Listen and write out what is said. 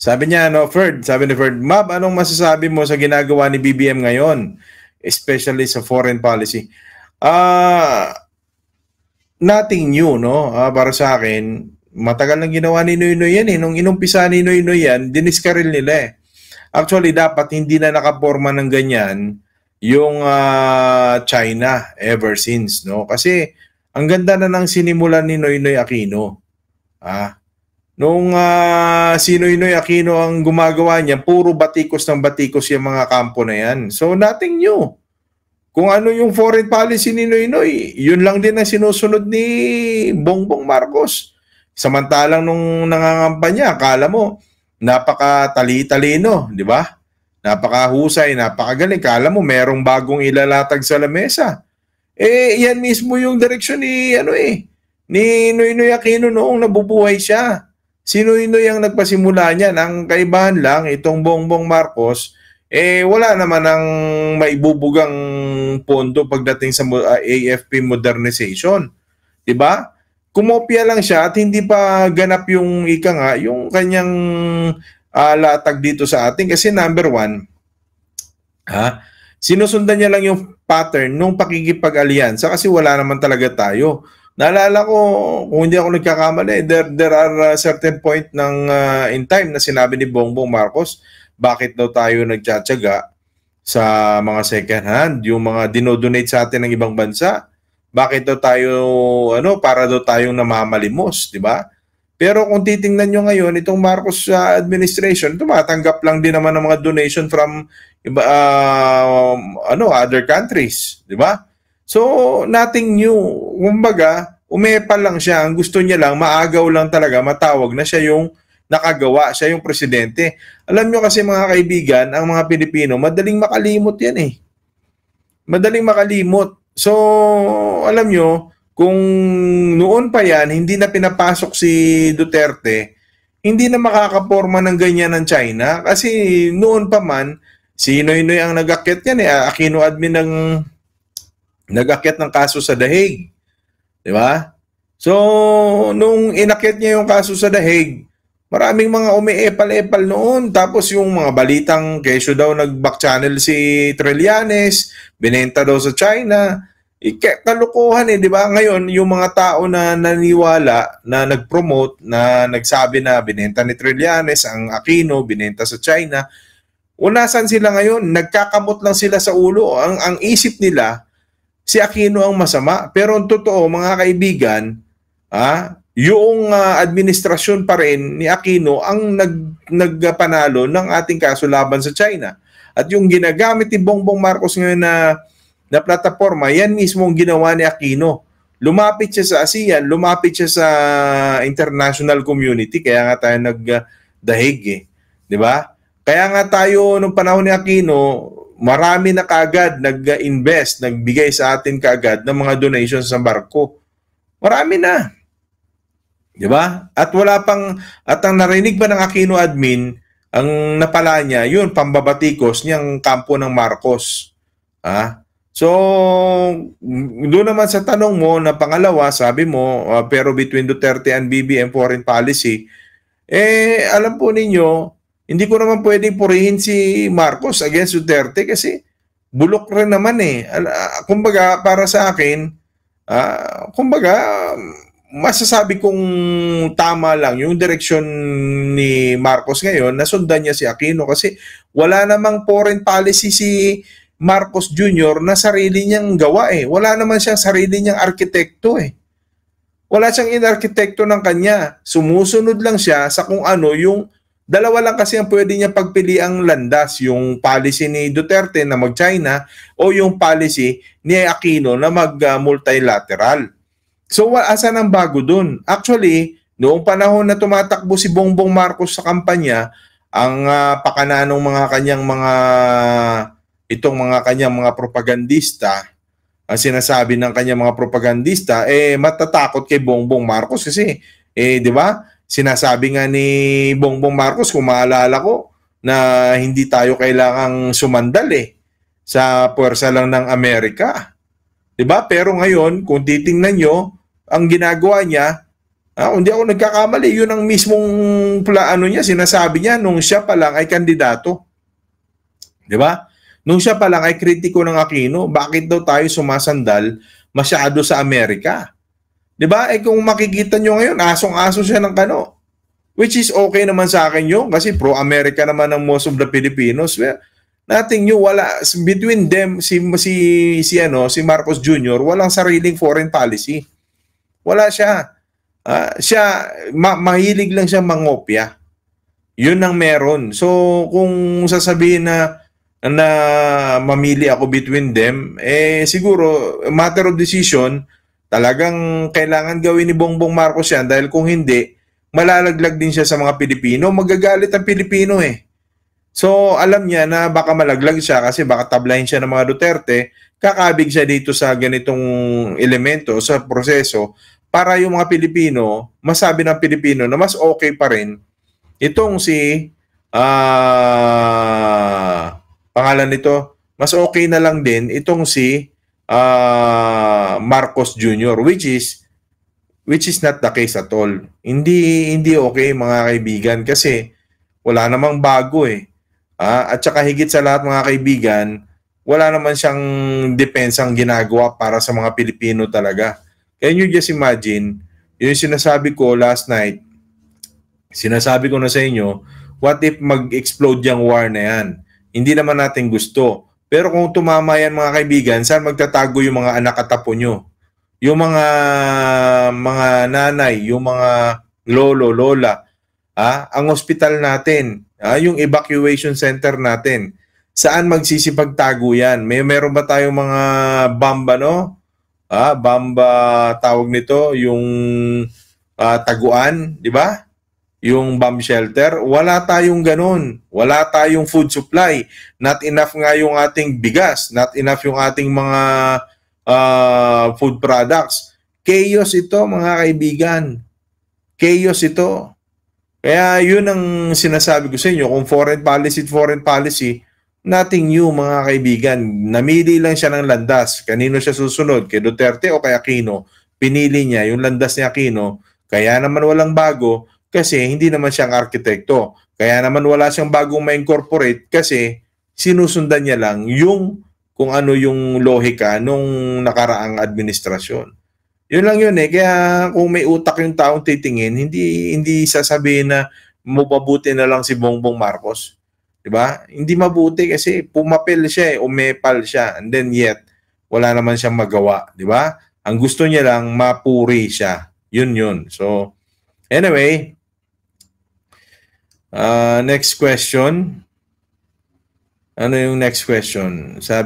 Sabi niya, no, sabi ni Ferd, Mab, anong masasabi mo sa ginagawa ni BBM ngayon? Especially sa foreign policy. Nothing new, no? Para sa akin, matagal nang ginawa ni Noynoy yan eh. Nung inumpisa ni Noynoy yan, diniskaril nila eh. Actually, dapat hindi na nakaporma ng ganyan yung China ever since, no? Kasi ang ganda na ng sinimulan ni Noynoy Aquino. Nung si Noynoy Aquino ang gumagawa niya, puro batikos ng batikos yung mga kampo na yan. So, nothing new. Kung ano yung foreign policy ni Noynoy, yun lang din ang sinusunod ni Bongbong Marcos. Samantalang nung nangangampanya, akala mo, napakatali-talino, di ba? Napakahusay, napakagaling. Akala mo, merong bagong ilalatag sa lamesa. Yan mismo yung direksyon ni, ni Noynoy Aquino noong nabubuhay siya. Si Noynoy ang nagpasimula niyan. Ang kaibahan lang, itong Bongbong Marcos, wala naman ang maibubugang pondo pagdating sa AFP modernization. Diba? Kumopya lang siya at hindi pa ganap yung yung kanyang latag dito sa atin. Kasi number one, sinusundan niya lang yung pattern nung pakikipag-alyansa kasi wala naman talaga tayo. Naalala ko, kung hindi ako nagkakamali, there are certain point in time na sinabi ni Bongbong Marcos, bakit daw tayo nagtsatsaga sa mga second hand, yung mga dinodonate sa atin ng ibang bansa, bakit daw tayo, para daw tayong namamalimos, di ba? Pero kung titingnan nyo ngayon, itong Marcos administration, tumatanggap lang din naman ng mga donation from other countries, di ba? So, nothing new. Kumbaga, umepal lang siya. Ang gusto niya lang, maagaw lang talaga, matawag na siya yung nakagawa, siya yung presidente. Alam nyo kasi mga kaibigan, ang mga Pilipino, madaling makalimot yan eh. Madaling makalimot. So, alam nyo, kung noon pa yan, hindi na pinapasok si Duterte, hindi na makakaporma ng ganyan ng China. Kasi noon pa man, si Noynoy ang nag-akyat yan eh. Aquino admin ng nag-akyat ng kaso sa The Hague. Di ba? So, nung inakyat niya yung kaso sa The Hague, maraming mga umiepal-epal noon. Tapos yung mga balitang kesyo daw nag-back channel si Trillanes, binenta daw sa China. Kalukuhan eh, di ba? Ngayon, yung mga tao na naniwala, na nag-promote, na nagsabi na binenta ni Trillanes, ang Aquino, binenta sa China, unasan sila ngayon? Nagkakamot lang sila sa ulo. Ang isip nila, si Aquino ang masama. Pero ang totoo, mga kaibigan, yung administrasyon pa rin ni Aquino ang nagpanalo ng ating kaso laban sa China. At yung ginagamit ni Bongbong Marcos ngayon na plataforma, yan mismo ang ginawa ni Aquino. Lumapit siya sa ASEAN, lumapit siya sa international community, kaya nga tayo nagdahig eh. Di ba? Kaya nga tayo, nung panahon ni Aquino, marami na kaagad nag-invest, nagbigay sa atin kaagad ng mga donations sa barko. Marami na. Di ba? At ang narinig ba ng Aquino admin, ang napala niya, yun, pambabatikos niyang kampo ng Marcos. So, doon naman sa tanong mo na pangalawa, sabi mo, pero between Duterte and BBM foreign policy, alam po ninyo, hindi ko naman pwedeng purihin si Marcos against Duterte kasi bulok rin naman eh. Kumbaga, para sa akin, masasabi kong tama lang yung direksyon ni Marcos ngayon na sundan niya si Aquino kasi wala namang foreign policy si Marcos Jr. na sarili niyang gawa eh. Wala naman siyang sarili niyang arkitekto eh. Wala siyang inarkitekto ng kanya. Sumusunod lang siya sa kung ano yung dalawa lang kasi ang pwede niya pagpili ang landas, yung policy ni Duterte na mag-China o yung policy ni Aquino na mag-multilateral. So, asan ang bago dun? Actually, noong panahon na tumatakbo si Bongbong Marcos sa kampanya, ang pakana ng kanyang mga propagandista, ang sinasabi ng kanyang mga propagandista, matatakot kay Bongbong Marcos kasi, di ba? Sinasabi nga ni Bongbong Marcos, kung maalala ko, na hindi tayo kailangang sumandal sa puwersa lang ng Amerika. Diba? Pero ngayon, kung titingnan nyo, ang ginagawa niya, Kung hindi ako nagkakamali, yun ang mismong ano niya, sinasabi niya nung siya pa lang ay kandidato. Di ba? Nung siya pa lang ay kritiko ng Aquino, bakit daw tayo sumasandal masyado sa Amerika? Di ba? Kung makikita nyo ngayon, asong-aso siya ng kano. Which is okay naman sa akin yun kasi pro-America naman ng most of the Filipinos. Well, nothing new, wala between them si Marcos Jr. walang sariling foreign policy. Wala siya. Mahilig lang siya mangopya. Yun ang meron. So kung sasabihin na mamili ako between them, siguro matter of decision, talagang kailangan gawin ni Bongbong Marcos yan dahil kung hindi, malalaglag din siya sa mga Pilipino. Magagalit ang Pilipino So, alam niya na baka malaglag siya kasi baka tablahin siya ng mga Duterte, kakabig siya dito sa ganitong elemento, sa proseso, para yung mga Pilipino, masabi ng Pilipino na mas okay pa rin itong si, pangalan nito, mas okay na lang din itong si Marcos Jr., which is not the case at all. Hindi okay mga kaibigan kasi wala namang bago at saka higit sa lahat mga kaibigan, wala naman siyang depensang ginagawa para sa mga Pilipino talaga. Can you just imagine, yung sinasabi ko last night, sinasabi ko na sa inyo, what if mag-explode yung war na yan? Hindi naman natin gusto. Pero kung tumama yan mga kaibigan, saan magtatago yung mga anak at apo nyo? Yung mga nanay, yung mga lolo, lola, ang ospital natin, yung evacuation center natin, saan magsisipagtago yan? Meron ba tayong mga bamba, no? Bamba tawag nito, yung taguan, di ba? Yung bomb shelter, wala tayong ganun. Wala tayong food supply. Not enough nga yung ating bigas, not enough yung ating mga food products. Chaos ito mga kaibigan. Chaos ito. Kaya yun ang sinasabi ko sa inyo, kung foreign policy, nothing new mga kaibigan. Namili lang siya ng landas. Kanino siya susunod? Kay Duterte o kay Aquino? Pinili niya yung landas ni Aquino. Kaya naman walang bago kasi hindi naman siyang arkitekto. Kaya naman wala siyang bagong ma-incorporate kasi sinusundan niya lang yung kung ano yung lohika nung nakaraang administrasyon. Yun lang yun Kaya kung may utak yung taong titingin, hindi sasabihin na mabuti na lang si Bongbong Marcos. 'Di ba? Hindi mabuti kasi pumapel siya umepal siya, and then yet wala naman siyang magawa, 'di ba? Ang gusto niya lang mapuri siya. Yun. So anyway, next question. Ano yung next question? Sabi